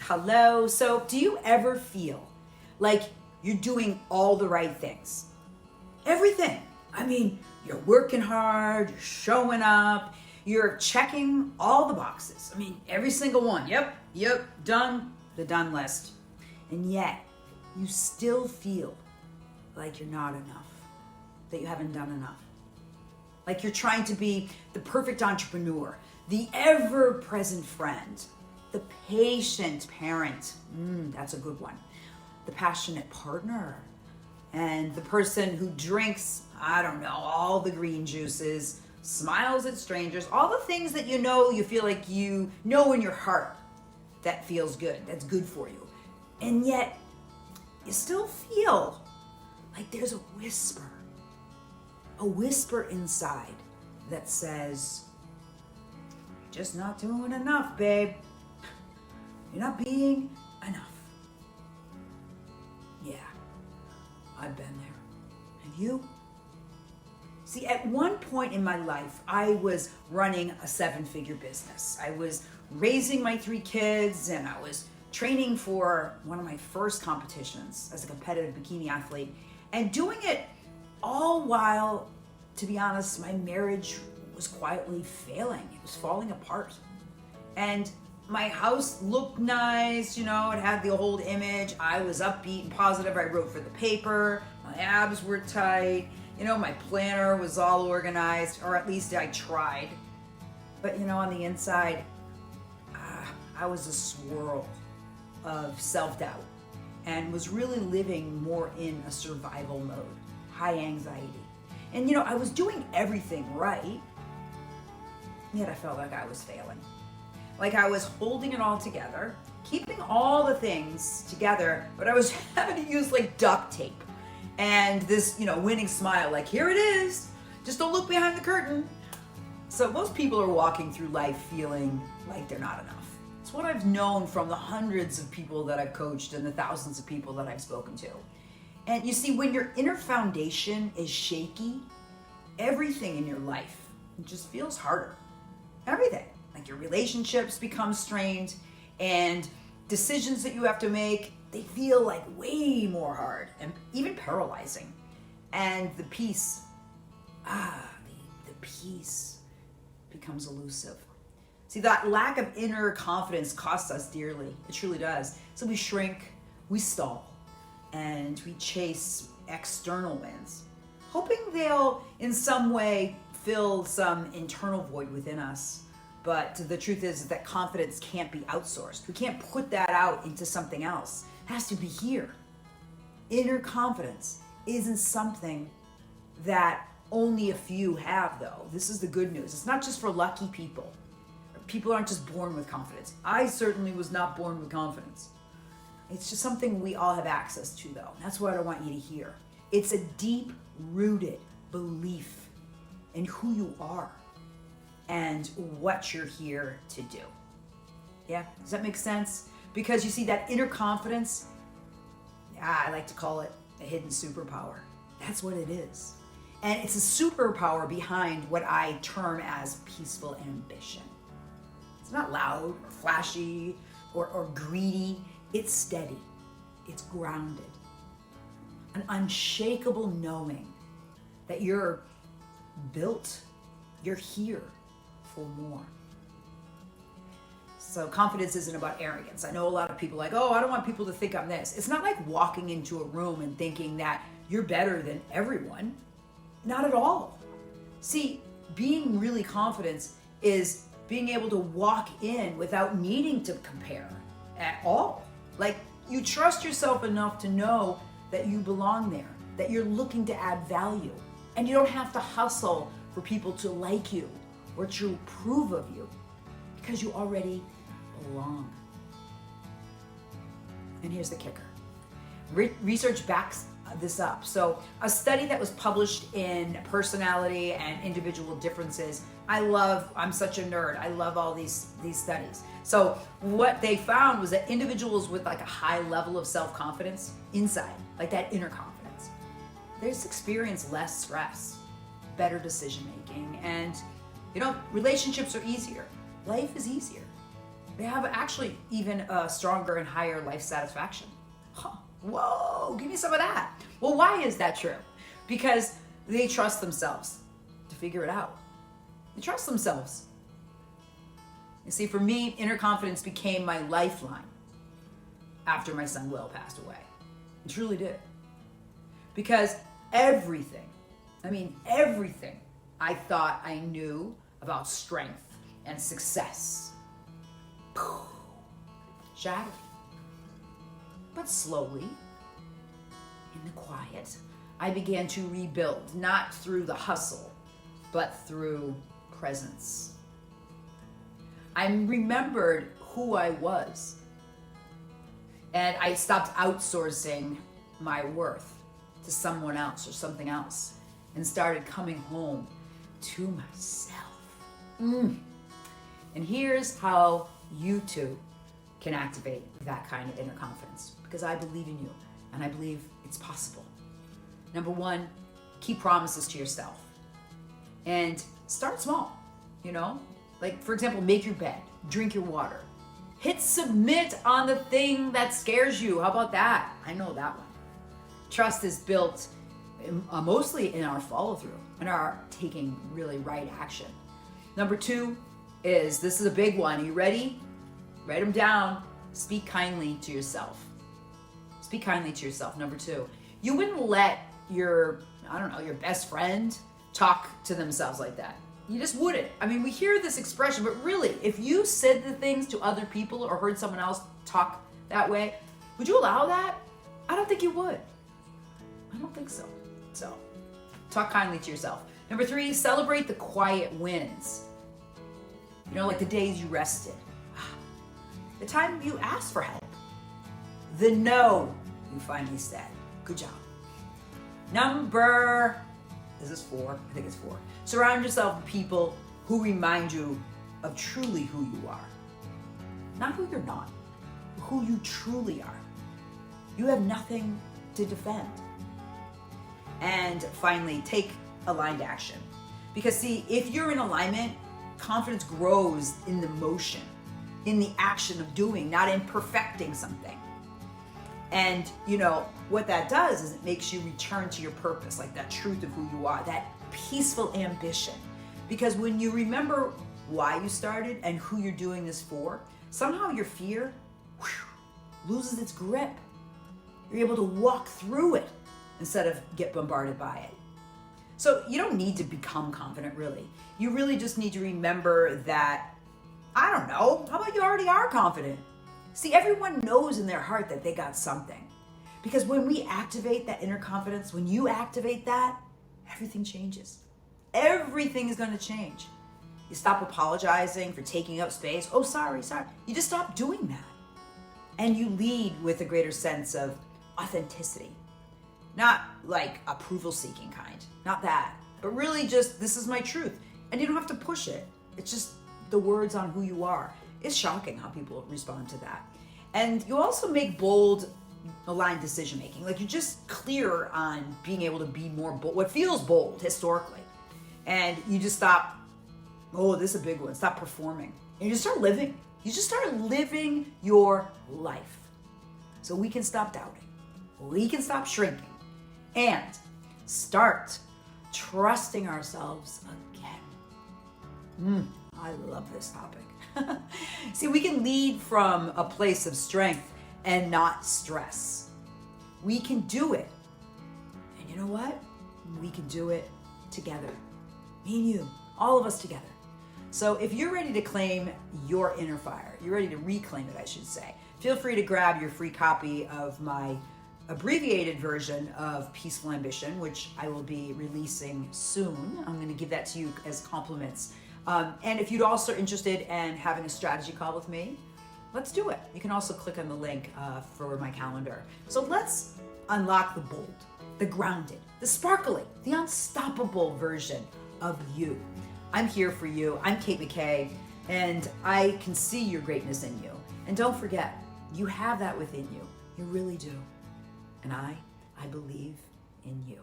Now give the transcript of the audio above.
Hello. So, do you ever feel like you're doing all the right things? Everything. I mean, you're working hard, you're showing up, you're checking all the boxes. I mean, every single one. Yep, done, the done list. And yet, you still feel like you're not enough, that you haven't done enough. Like you're trying to be the perfect entrepreneur, the ever-present friend, the patient parent. That's a good one. The passionate partner, and the person who drinks, I don't know, all the green juices, smiles at strangers, all the things that you feel like you know in your heart that feels good, that's good for you. And yet, you still feel like there's a whisper inside that says, you're just not doing enough, babe. You're not being enough. Yeah, I've been there. Have you? See, at one point in my life, I was running a 7-figure business. I was raising my 3 kids, and I was training for one of my first competitions as a competitive bikini athlete, and doing it all while, to be honest, my marriage was quietly failing. It was falling apart. And my house looked nice, it had the old image. I was upbeat and positive. I wrote for the paper. My abs were tight. My planner was all organized, or at least I tried. But, on the inside, I was a swirl of self-doubt and was really living more in a survival mode, high anxiety. And, I was doing everything right, yet I felt like I was failing. Like I was holding it all together, keeping all the things together, but I was having to use like duct tape and this, winning smile, like, here it is, just don't look behind the curtain. So most people are walking through life feeling like they're not enough. It's what I've known from the hundreds of people that I've coached and the thousands of people that I've spoken to. And you see, when your inner foundation is shaky, everything in your life just feels harder. Everything. Like your relationships become strained, and decisions that you have to make, they feel like way more hard and even paralyzing. And the peace, the peace becomes elusive. See, that lack of inner confidence costs us dearly. It truly does. So we shrink, we stall, and we chase external wins, hoping they'll in some way fill some internal void within us. But the truth is that confidence can't be outsourced. We can't put that out into something else. It has to be here. Inner confidence isn't something that only a few have, though. This is the good news. It's not just for lucky people. People aren't just born with confidence. I certainly was not born with confidence. It's just something we all have access to, though. That's what I want you to hear. It's a deep-rooted belief in who you are and what you're here to do. Yeah, does that make sense? Because you see, that inner confidence, I like to call it a hidden superpower. That's what it is. And it's a superpower behind what I term as peaceful ambition. It's not loud or flashy or greedy. It's steady. It's grounded. An unshakable knowing that you're built, you're here for more. So confidence isn't about arrogance. I know a lot of people like, I don't want people to think I'm this. It's not like walking into a room and thinking that you're better than everyone. Not at all. See, being really confident is being able to walk in without needing to compare at all. Like, you trust yourself enough to know that you belong there, that you're looking to add value, and you don't have to hustle for people to like you or to approve of you, because you already belong. And here's the kicker. Research backs this up. So a study that was published in Personality and Individual Differences, I'm such a nerd. I love all these studies. So what they found was that individuals with like a high level of self-confidence inside, like that inner confidence, they just experience less stress, better decision making, and relationships are easier. Life is easier. they have actually even a stronger and higher life satisfaction. Huh. Whoa, give me some of that. Well, why is that true? Because they trust themselves to figure it out. They trust themselves. You see, for me, inner confidence became my lifeline after my son Will passed away. It truly did. Because everything I thought I knew about strength and success shattered. But slowly, in the quiet, I began to rebuild, not through the hustle, but through presence. I remembered who I was, and I stopped outsourcing my worth to someone else or something else and started coming home to myself. And here's how you too can activate that kind of inner confidence, because I believe in you and I believe it's possible. Number one, keep promises to yourself and start small, Like, for example, make your bed, drink your water, hit submit on the thing that scares you. How about that? I know that one. Trust is built mostly in our follow through and our taking really right action. Number two is, this is a big one. Are you ready? Write them down. Speak kindly to yourself. Speak kindly to yourself. Number two, you wouldn't let your best friend talk to themselves like that. You just wouldn't. I mean, we hear this expression, but really, if you said the things to other people or heard someone else talk that way, would you allow that? I don't think you would. I don't think so. So, talk kindly to yourself. Number three, celebrate the quiet wins. Like the days you rested, the time you asked for help, the no you finally said. Good job. Is this 4? I think it's 4. Surround yourself with people who remind you of truly who you are. Not who you're not, who you truly are. You have nothing to defend. And finally, take aligned action. Because see, if you're in alignment, confidence grows in the motion, in the action of doing, not in perfecting something. And what that does is it makes you return to your purpose, like that truth of who you are, that peaceful ambition. Because when you remember why you started and who you're doing this for, somehow your fear loses its grip. You're able to walk through it instead of get bombarded by it. So you don't need to become confident, really. You really just need to remember that, how about you already are confident? See, everyone knows in their heart that they got something. Because when we activate that inner confidence, when you activate that, everything changes. Everything is going to change. You stop apologizing for taking up space. Oh, sorry. You just stop doing that. And you lead with a greater sense of authenticity. Not like approval-seeking kind. Not that. But really just, this is my truth. And you don't have to push it. It's just the words on who you are. It's shocking how people respond to that. And you also make bold, aligned decision making. Like, you're just clear on being able to be more bold, what feels bold historically. And you just stop, this is a big one, stop performing. And you just start living. You just start living your life. So we can stop doubting. We can stop shrinking. And start trusting ourselves again. I love this topic. See, we can lead from a place of strength and not stress. We can do it. And you know what? We can do it together. Me and you, all of us together. So if you're ready to claim your inner fire, you're ready to reclaim it, I should say, feel free to grab your free copy of my abbreviated version of Peaceful Ambition, which I will be releasing soon. I'm going to give that to you as compliments. And if you're also interested in having a strategy call with me, let's do it. You can also click on the link for my calendar. So let's unlock the bold, the grounded, the sparkly, the unstoppable version of you. I'm here for you. I'm Kate McKay, and I can see your greatness in you. And don't forget, you have that within you. You really do. And I believe in you.